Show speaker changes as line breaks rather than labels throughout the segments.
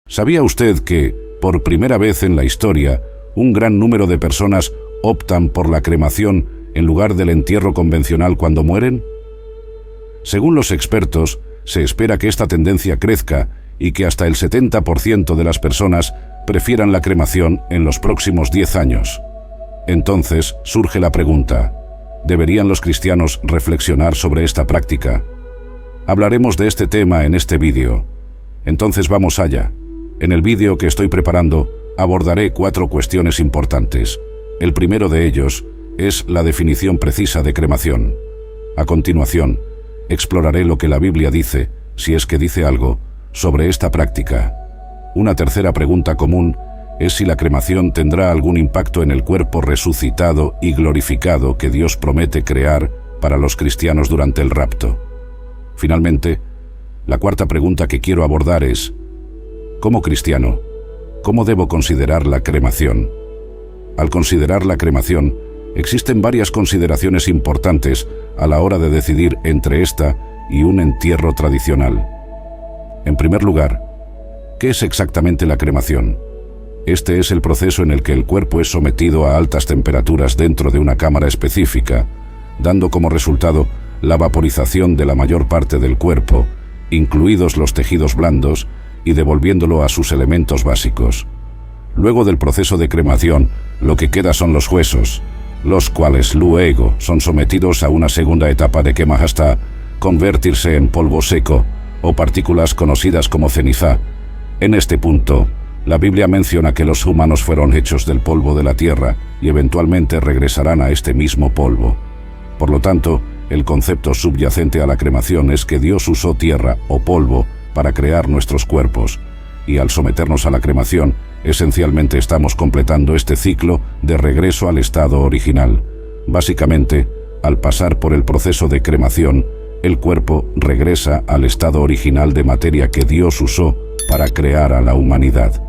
¿Sabía usted que, por primera vez en la historia, un gran número de personas optan por la cremación en lugar del entierro convencional cuando mueren? Según los expertos, se espera que esta tendencia crezca y que hasta el 70% de las personas prefieran la cremación en los próximos 10 años. Entonces surge la pregunta: ¿deberían los cristianos reflexionar sobre esta práctica? Hablaremos de este tema en este vídeo. Entonces vamos allá. En el vídeo que estoy preparando abordaré 4 cuestiones importantes. El primero de ellos es la definición precisa de cremación. A continuación, exploraré lo que la Biblia dice, si es que dice algo, sobre esta práctica. Una tercera pregunta común es si la cremación tendrá algún impacto en el cuerpo resucitado y glorificado que Dios promete crear para los cristianos durante el rapto. Finalmente, la cuarta pregunta que quiero abordar es: como cristiano, ¿cómo debo considerar la cremación? Al considerar la cremación, existen varias consideraciones importantes a la hora de decidir entre esta y un entierro tradicional. En primer lugar, ¿qué es exactamente la cremación? Este es el proceso en el que el cuerpo es sometido a altas temperaturas dentro de una cámara específica, dando como resultado la vaporización de la mayor parte del cuerpo, incluidos los tejidos blandos, y devolviéndolo a sus elementos básicos. Luego del proceso de cremación, lo que queda son los huesos, los cuales luego son sometidos a una segunda etapa de quema hasta convertirse en polvo seco o partículas conocidas como ceniza. En este punto, la Biblia menciona que los humanos fueron hechos del polvo de la tierra y eventualmente regresarán a este mismo polvo. Por lo tanto, el concepto subyacente a la cremación es que Dios usó tierra o polvo para crear nuestros cuerpos, y al someternos a la cremación, esencialmente estamos completando este ciclo de regreso al estado original. Básicamente, al pasar por el proceso de cremación, el cuerpo regresa al estado original de materia que Dios usó para crear a la humanidad.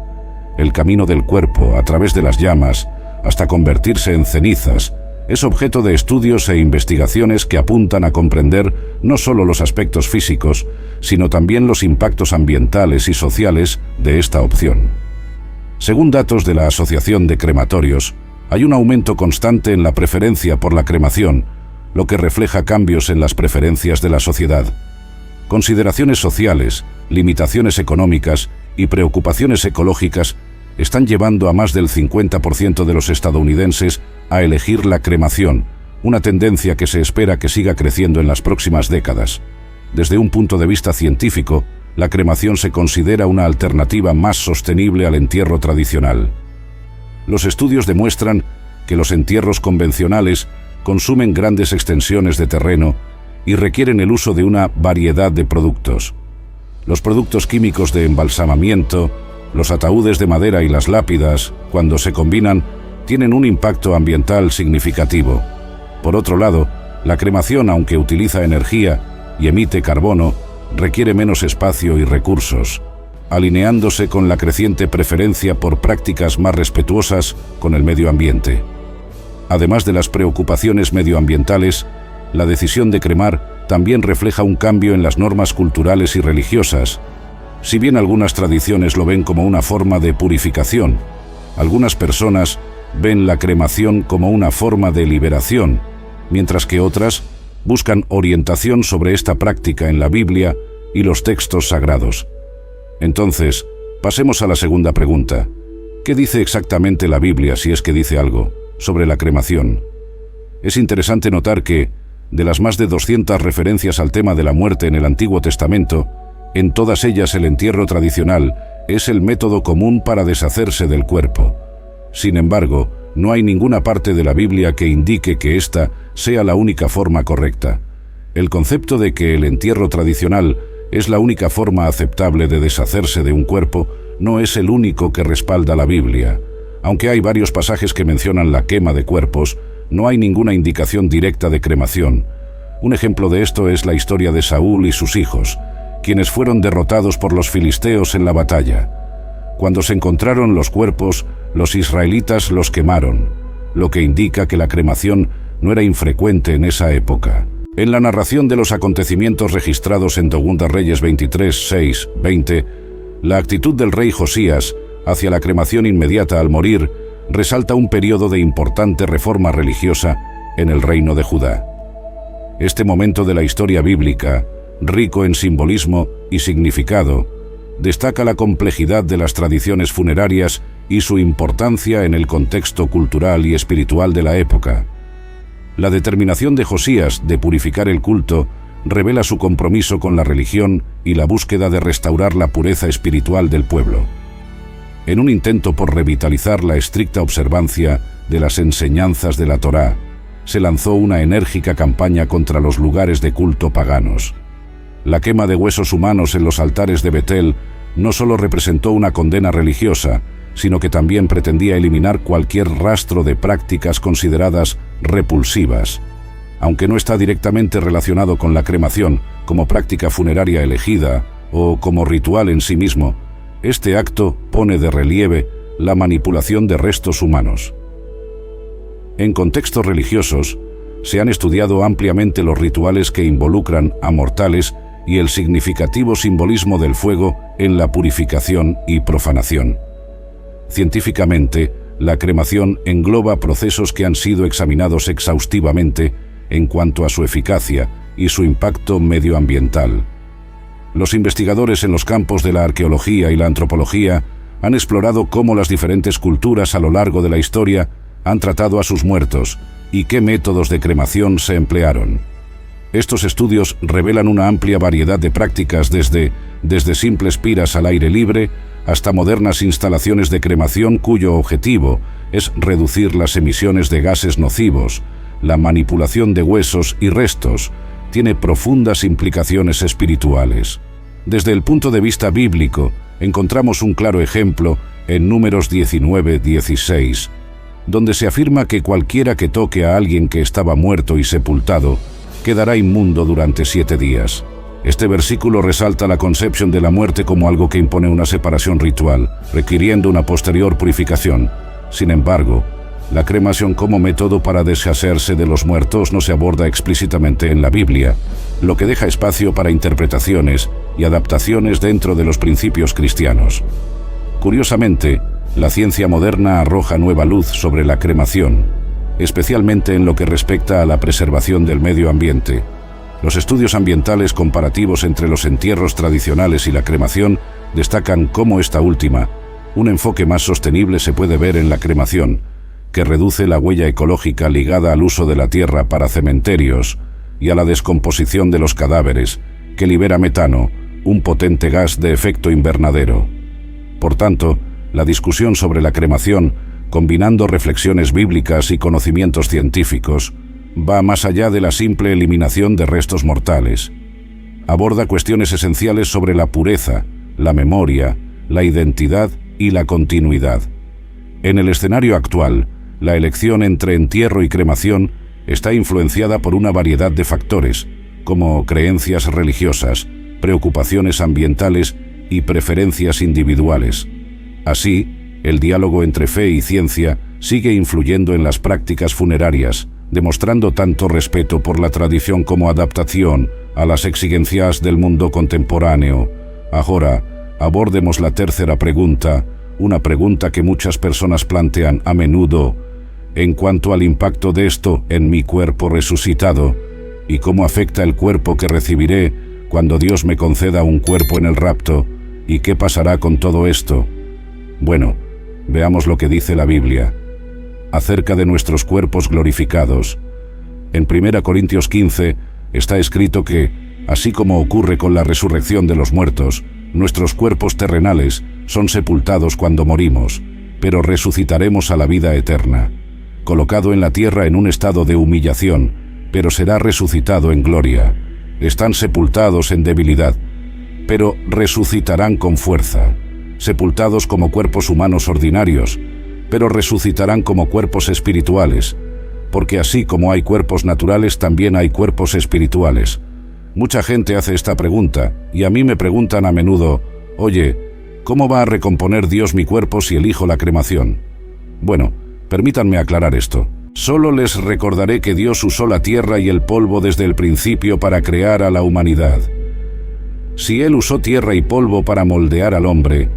El camino del cuerpo a través de las llamas, hasta convertirse en cenizas, es objeto de estudios e investigaciones que apuntan a comprender no solo los aspectos físicos, sino también los impactos ambientales y sociales de esta opción. Según datos de la Asociación de Crematorios, hay un aumento constante en la preferencia por la cremación, lo que refleja cambios en las preferencias de la sociedad. Consideraciones sociales, limitaciones económicas y preocupaciones ecológicas están llevando a más del 50% de los estadounidenses a elegir la cremación, una tendencia que se espera que siga creciendo en las próximas décadas. Desde un punto de vista científico, la cremación se considera una alternativa más sostenible al entierro tradicional. Los estudios demuestran que los entierros convencionales consumen grandes extensiones de terreno y requieren el uso de una variedad de productos. Los productos químicos de embalsamamiento, los ataúdes de madera y las lápidas, cuando se combinan, tienen un impacto ambiental significativo. Por otro lado, la cremación, aunque utiliza energía y emite carbono, requiere menos espacio y recursos, alineándose con la creciente preferencia por prácticas más respetuosas con el medio ambiente. Además de las preocupaciones medioambientales, la decisión de cremar también refleja un cambio en las normas culturales y religiosas. Si bien algunas tradiciones lo ven como una forma de purificación, algunas personas ven la cremación como una forma de liberación, mientras que otras buscan orientación sobre esta práctica en la Biblia y los textos sagrados. Entonces, pasemos a la segunda pregunta. ¿Qué dice exactamente la Biblia, si es que dice algo, sobre la cremación? Es interesante notar que, de las más de 200 referencias al tema de la muerte en el Antiguo Testamento, en todas ellas el entierro tradicional es el método común para deshacerse del cuerpo. Sin embargo, no hay ninguna parte de la Biblia que indique que esta sea la única forma correcta. El concepto de que el entierro tradicional es la única forma aceptable de deshacerse de un cuerpo no es el único que respalda la Biblia. Aunque hay varios pasajes que mencionan la quema de cuerpos, no hay ninguna indicación directa de cremación. Un ejemplo de esto es la historia de Saúl y sus hijos, quienes fueron derrotados por los filisteos en la batalla. Cuando se encontraron los cuerpos, los israelitas los quemaron, lo que indica que la cremación no era infrecuente en esa época. En la narración de los acontecimientos registrados en 2 Reyes 23, 6, 20, La actitud del rey Josías hacia la cremación inmediata al morir resalta un periodo de importante reforma religiosa en el reino de Judá. Este momento de la historia bíblica, rico en simbolismo y significado, destaca la complejidad de las tradiciones funerarias y su importancia en el contexto cultural y espiritual de la época. La determinación de Josías de purificar el culto revela su compromiso con la religión y la búsqueda de restaurar la pureza espiritual del pueblo. En un intento por revitalizar la estricta observancia de las enseñanzas de la Torá, se lanzó una enérgica campaña contra los lugares de culto paganos. La quema de huesos humanos en los altares de Betel no solo representó una condena religiosa, sino que también pretendía eliminar cualquier rastro de prácticas consideradas repulsivas. Aunque no está directamente relacionado con la cremación como práctica funeraria elegida o como ritual en sí mismo, este acto pone de relieve la manipulación de restos humanos. En contextos religiosos, se han estudiado ampliamente los rituales que involucran a mortales y el significativo simbolismo del fuego en la purificación y profanación. Científicamente, la cremación engloba procesos que han sido examinados exhaustivamente en cuanto a su eficacia y su impacto medioambiental. Los investigadores en los campos de la arqueología y la antropología han explorado cómo las diferentes culturas a lo largo de la historia han tratado a sus muertos y qué métodos de cremación se emplearon. Estos estudios revelan una amplia variedad de prácticas desde simples piras al aire libre hasta modernas instalaciones de cremación cuyo objetivo es reducir las emisiones de gases nocivos. La manipulación de huesos y restos tiene profundas implicaciones espirituales. Desde el punto de vista bíblico, encontramos un claro ejemplo en Números 19:16, donde se afirma que cualquiera que toque a alguien que estaba muerto y sepultado quedará inmundo durante 7 días. Este versículo resalta la concepción de la muerte como algo que impone una separación ritual, requiriendo una posterior purificación. Sin embargo, la cremación como método para deshacerse de los muertos no se aborda explícitamente en la Biblia, lo que deja espacio para interpretaciones y adaptaciones dentro de los principios cristianos. Curiosamente, la ciencia moderna arroja nueva luz sobre la cremación, especialmente en lo que respecta a la preservación del medio ambiente. Los estudios ambientales comparativos entre los entierros tradicionales y la cremación destacan cómo esta última, un enfoque más sostenible, se puede ver en la cremación, que reduce la huella ecológica ligada al uso de la tierra para cementerios y a la descomposición de los cadáveres, que libera metano, un potente gas de efecto invernadero. Por tanto, la discusión sobre la cremación, combinando reflexiones bíblicas y conocimientos científicos, va más allá de la simple eliminación de restos mortales. Aborda cuestiones esenciales sobre la pureza, la memoria, la identidad y la continuidad. En el escenario actual, la elección entre entierro y cremación está influenciada por una variedad de factores, como creencias religiosas, preocupaciones ambientales y preferencias individuales. Así, el diálogo entre fe y ciencia sigue influyendo en las prácticas funerarias, demostrando tanto respeto por la tradición como adaptación a las exigencias del mundo contemporáneo. Ahora, abordemos la tercera pregunta, una pregunta que muchas personas plantean a menudo, en cuanto al impacto de esto en mi cuerpo resucitado, y cómo afecta el cuerpo que recibiré cuando Dios me conceda un cuerpo en el rapto, y qué pasará con todo esto. Bueno, veamos lo que dice la Biblia acerca de nuestros cuerpos glorificados. En 1 Corintios 15 está escrito que, así como ocurre con la resurrección de los muertos, nuestros cuerpos terrenales son sepultados cuando morimos, pero resucitaremos a la vida eterna. Colocado en la tierra en un estado de humillación, pero será resucitado en gloria. Están sepultados en debilidad, pero resucitarán con fuerza. Sepultados como cuerpos humanos ordinarios, pero resucitarán como cuerpos espirituales, porque así como hay cuerpos naturales, también hay cuerpos espirituales. Mucha gente hace esta pregunta, y a mí me preguntan a menudo, oye, ¿cómo va a recomponer Dios mi cuerpo si elijo la cremación? Bueno, permítanme aclarar esto. Solo les recordaré que Dios usó la tierra y el polvo desde el principio para crear a la humanidad. Si Él usó tierra y polvo para moldear al hombre,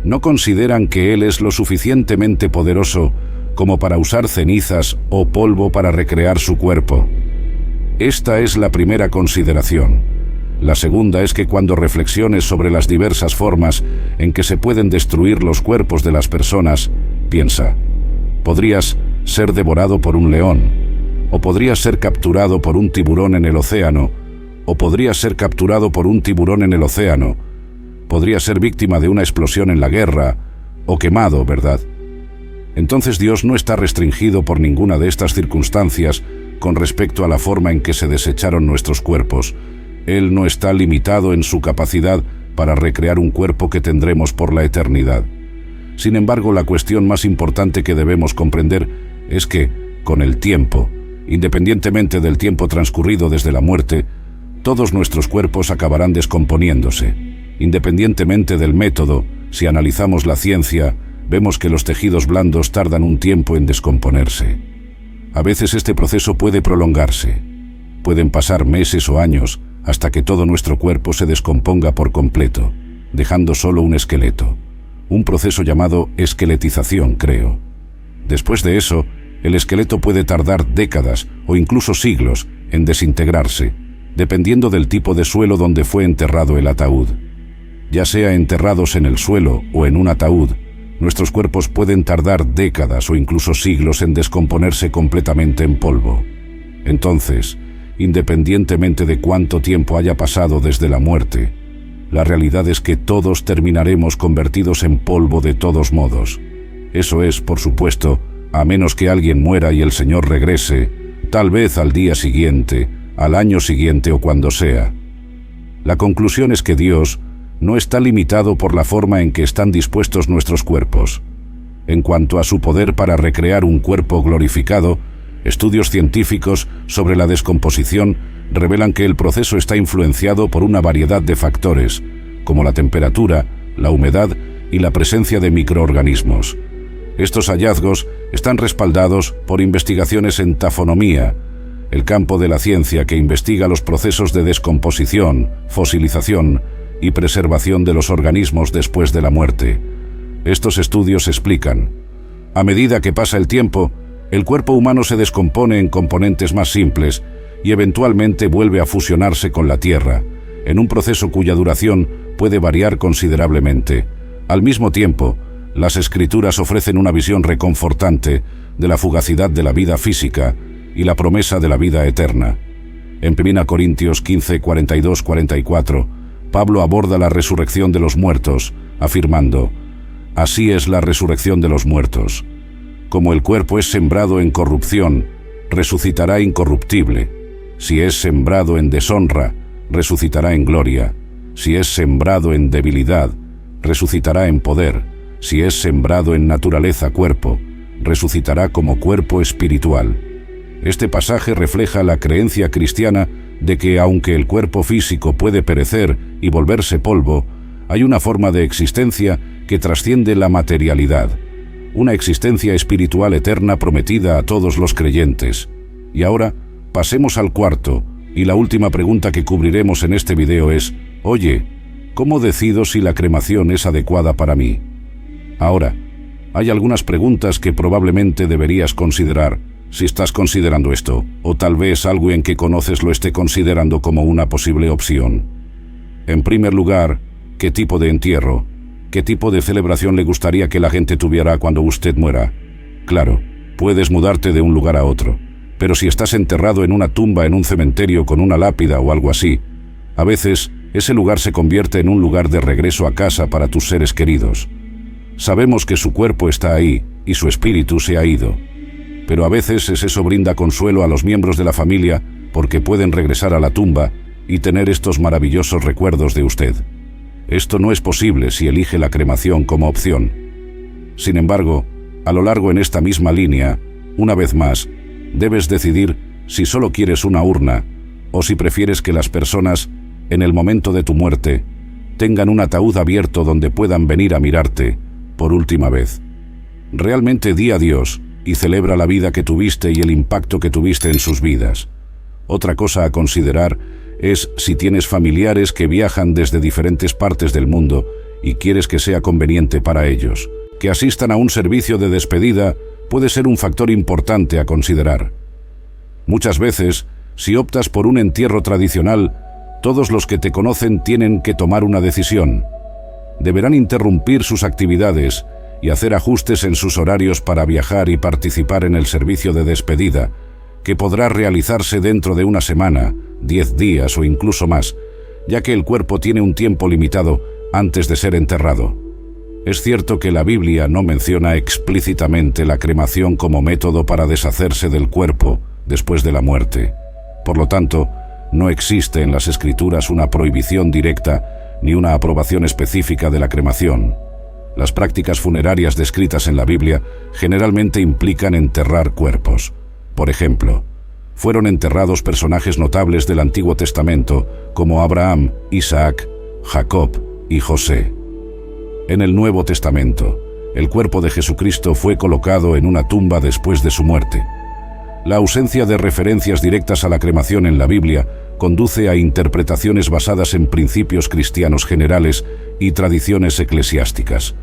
¿no consideran que Él es lo suficientemente poderoso como para usar cenizas o polvo para recrear su cuerpo? Esta es la primera consideración. La segunda es que cuando reflexiones sobre las diversas formas en que se pueden destruir los cuerpos de las personas, piensa, podrías ser devorado por un león, o podrías ser capturado por un tiburón en el océano, o podrías ser capturado por un tiburón en el océano, podrías ser víctima de una explosión en la guerra, o quemado, ¿verdad? Entonces Dios no está restringido por ninguna de estas circunstancias con respecto a la forma en que se desecharon nuestros cuerpos. Él no está limitado en su capacidad para recrear un cuerpo que tendremos por la eternidad. Sin embargo, la cuestión más importante que debemos comprender es que, con el tiempo, independientemente del tiempo transcurrido desde la muerte, todos nuestros cuerpos acabarán descomponiéndose. Independientemente del método, si analizamos la ciencia, vemos que los tejidos blandos tardan un tiempo en descomponerse. A veces este proceso puede prolongarse. Pueden pasar meses o años hasta que todo nuestro cuerpo se descomponga por completo, dejando solo un esqueleto. Un proceso llamado esqueletización, creo. Después de eso, el esqueleto puede tardar décadas o incluso siglos en desintegrarse, dependiendo del tipo de suelo donde fue enterrado el ataúd. Ya sea enterrados en el suelo o en un ataúd, nuestros cuerpos pueden tardar décadas o incluso siglos en descomponerse completamente en polvo. Entonces, independientemente de cuánto tiempo haya pasado desde la muerte, la realidad es que todos terminaremos convertidos en polvo de todos modos. Eso es, por supuesto, a menos que alguien muera y el Señor regrese, tal vez al día siguiente, al año siguiente o cuando sea. La conclusión es que Dios no está limitado por la forma en que están dispuestos nuestros cuerpos. En cuanto a su poder para recrear un cuerpo glorificado, estudios científicos sobre la descomposición revelan que el proceso está influenciado por una variedad de factores, como la temperatura, la humedad y la presencia de microorganismos. Estos hallazgos están respaldados por investigaciones en tafonomía, el campo de la ciencia que investiga los procesos de descomposición, fosilización y preservación de los organismos después de la muerte. Estos estudios explican: a medida que pasa el tiempo, el cuerpo humano se descompone en componentes más simples y eventualmente vuelve a fusionarse con la tierra, en un proceso cuya duración puede variar considerablemente. Al mismo tiempo, las Escrituras ofrecen una visión reconfortante de la fugacidad de la vida física y la promesa de la vida eterna. En 1 Corintios 15, 42-44, Pablo aborda la resurrección de los muertos, afirmando: así es la resurrección de los muertos. Como el cuerpo es sembrado en corrupción, resucitará incorruptible. Si es sembrado en deshonra, resucitará en gloria. Si es sembrado en debilidad, resucitará en poder. Si es sembrado en naturaleza cuerpo, resucitará como cuerpo espiritual. Este pasaje refleja la creencia cristiana de que aunque el cuerpo físico puede perecer y volverse polvo, hay una forma de existencia que trasciende la materialidad, una existencia espiritual eterna prometida a todos los creyentes. Y ahora, pasemos al cuarto, y la última pregunta que cubriremos en este video es: oye, ¿cómo decido si la cremación es adecuada para mí? Ahora, hay algunas preguntas que probablemente deberías considerar si estás considerando esto, o tal vez alguien que conoces lo esté considerando como una posible opción. En primer lugar, ¿qué tipo de entierro? ¿Qué tipo de celebración le gustaría que la gente tuviera cuando usted muera? Claro, puedes mudarte de un lugar a otro, pero si estás enterrado en una tumba en un cementerio con una lápida o algo así, a veces ese lugar se convierte en un lugar de regreso a casa para tus seres queridos. Sabemos que su cuerpo está ahí y su espíritu se ha ido, pero a veces eso brinda consuelo a los miembros de la familia porque pueden regresar a la tumba y tener estos maravillosos recuerdos de usted. Esto no es posible si elige la cremación como opción. Sin embargo, a lo largo en esta misma línea, una vez más, debes decidir si solo quieres una urna o si prefieres que las personas, en el momento de tu muerte, tengan un ataúd abierto donde puedan venir a mirarte por última vez. Realmente di a Dios y celebra la vida que tuviste y el impacto que tuviste en sus vidas. Otra cosa a considerar es si tienes familiares que viajan desde diferentes partes del mundo y quieres que sea conveniente para ellos. Que asistan a un servicio de despedida puede ser un factor importante a considerar. Muchas veces, si optas por un entierro tradicional, todos los que te conocen tienen que tomar una decisión. Deberán interrumpir sus actividades y hacer ajustes en sus horarios para viajar y participar en el servicio de despedida, que podrá realizarse dentro de una semana, 10 días o incluso más, ya que el cuerpo tiene un tiempo limitado antes de ser enterrado. Es cierto que la Biblia no menciona explícitamente la cremación como método para deshacerse del cuerpo después de la muerte. Por lo tanto, no existe en las Escrituras una prohibición directa ni una aprobación específica de la cremación. Las prácticas funerarias descritas en la Biblia generalmente implican enterrar cuerpos. Por ejemplo, fueron enterrados personajes notables del Antiguo Testamento como Abraham, Isaac, Jacob y José. En el Nuevo Testamento, el cuerpo de Jesucristo fue colocado en una tumba después de su muerte. La ausencia de referencias directas a la cremación en la Biblia conduce a interpretaciones basadas en principios cristianos generales y tradiciones eclesiásticas.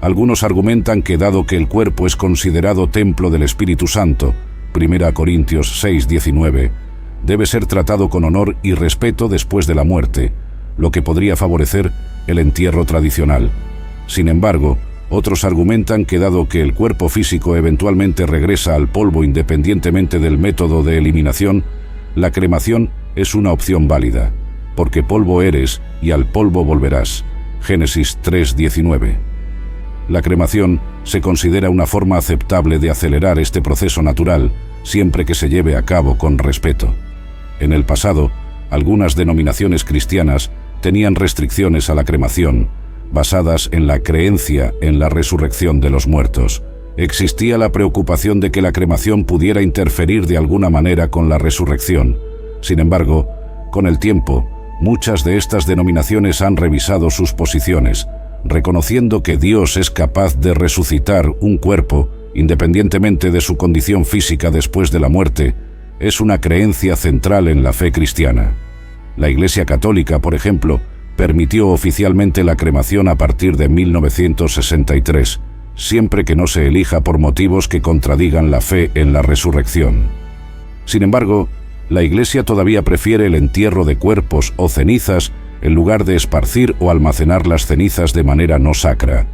Algunos argumentan que dado que el cuerpo es considerado templo del Espíritu Santo, 1 Corintios 6:19, debe ser tratado con honor y respeto después de la muerte, lo que podría favorecer el entierro tradicional. Sin embargo, otros argumentan que dado que el cuerpo físico eventualmente regresa al polvo independientemente del método de eliminación, la cremación es una opción válida, porque polvo eres y al polvo volverás. Génesis 3:19. La cremación se considera una forma aceptable de acelerar este proceso natural, siempre que se lleve a cabo con respeto. En el pasado, algunas denominaciones cristianas tenían restricciones a la cremación, basadas en la creencia en la resurrección de los muertos. Existía la preocupación de que la cremación pudiera interferir de alguna manera con la resurrección. Sin embargo, con el tiempo, muchas de estas denominaciones han revisado sus posiciones, reconociendo que Dios es capaz de resucitar un cuerpo, independientemente de su condición física después de la muerte. Es una creencia central en la fe cristiana. La Iglesia Católica, por ejemplo, permitió oficialmente la cremación a partir de 1963, siempre que no se elija por motivos que contradigan la fe en la resurrección. Sin embargo, la Iglesia todavía prefiere el entierro de cuerpos o cenizas en lugar de esparcir o almacenar las cenizas de manera no sacra.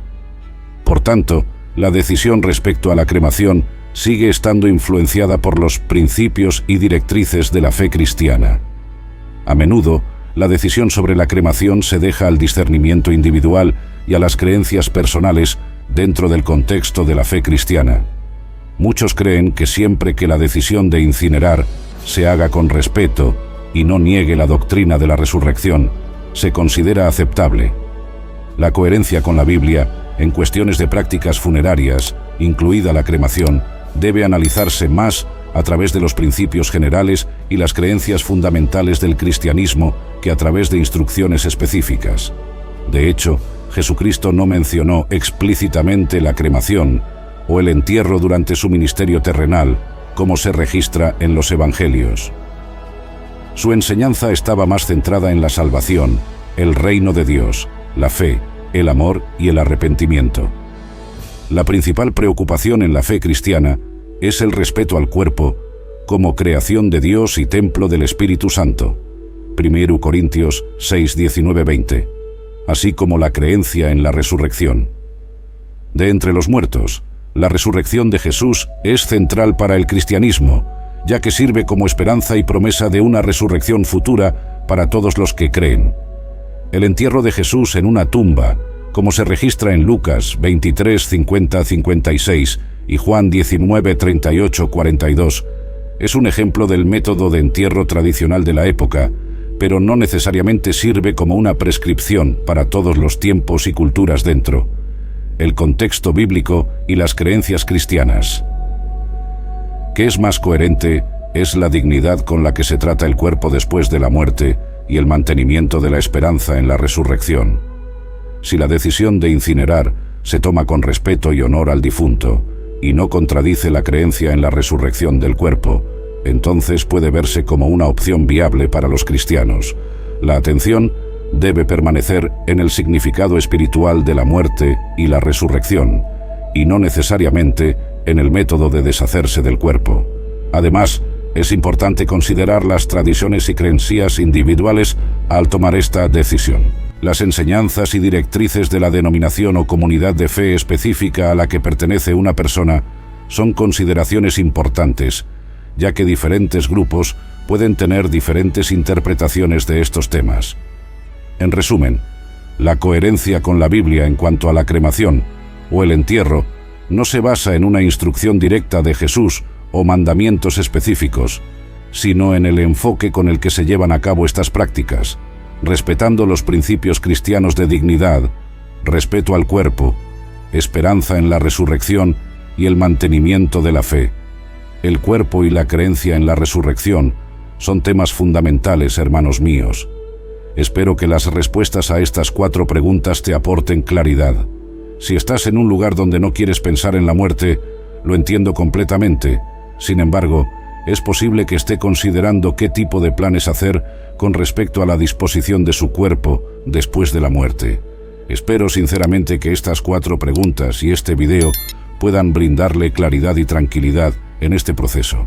Por tanto, la decisión respecto a la cremación sigue estando influenciada por los principios y directrices de la fe cristiana. A menudo, la decisión sobre la cremación se deja al discernimiento individual y a las creencias personales dentro del contexto de la fe cristiana. Muchos creen que siempre que la decisión de incinerar se haga con respeto y no niegue la doctrina de la resurrección, se considera aceptable. La coherencia con la Biblia en cuestiones de prácticas funerarias, incluida la cremación, debe analizarse más a través de los principios generales y las creencias fundamentales del cristianismo que a través de instrucciones específicas. De hecho, Jesucristo no mencionó explícitamente la cremación o el entierro durante su ministerio terrenal, como se registra en los Evangelios. Su enseñanza estaba más centrada en la salvación, el reino de Dios, la fe, el amor y el arrepentimiento. La principal preocupación en la fe cristiana es el respeto al cuerpo como creación de Dios y templo del Espíritu Santo. 1 Corintios 6:19-20, así como la creencia en la resurrección. De entre los muertos, la resurrección de Jesús es central para el cristianismo, ya que sirve como esperanza y promesa de una resurrección futura para todos los que creen. El entierro de Jesús en una tumba, como se registra en Lucas 23:50-56 y Juan 19:38-42, es un ejemplo del método de entierro tradicional de la época, pero no necesariamente sirve como una prescripción para todos los tiempos y culturas dentro. El contexto bíblico y las creencias cristianas. ¿Qué es más coherente? Es la dignidad con la que se trata el cuerpo después de la muerte y el mantenimiento de la esperanza en la resurrección. Si la decisión de incinerar se toma con respeto y honor al difunto y no contradice la creencia en la resurrección del cuerpo, entonces puede verse como una opción viable para los cristianos. La atención debe permanecer en el significado espiritual de la muerte y la resurrección, y no necesariamente en el método de deshacerse del cuerpo. Además, es importante considerar las tradiciones y creencias individuales al tomar esta decisión. Las enseñanzas y directrices de la denominación o comunidad de fe específica a la que pertenece una persona son consideraciones importantes, ya que diferentes grupos pueden tener diferentes interpretaciones de estos temas. En resumen, la coherencia con la Biblia en cuanto a la cremación o el entierro no se basa en una instrucción directa de Jesús o mandamientos específicos, sino en el enfoque con el que se llevan a cabo estas prácticas, respetando los principios cristianos de dignidad, respeto al cuerpo, esperanza en la resurrección y el mantenimiento de la fe. El cuerpo y la creencia en la resurrección son temas fundamentales, hermanos míos. Espero que las respuestas a estas 4 preguntas te aporten claridad. Si estás en un lugar donde no quieres pensar en la muerte, lo entiendo completamente. Sin embargo, es posible que esté considerando qué tipo de planes hacer con respecto a la disposición de su cuerpo después de la muerte. Espero sinceramente que estas 4 preguntas y este video puedan brindarle claridad y tranquilidad en este proceso.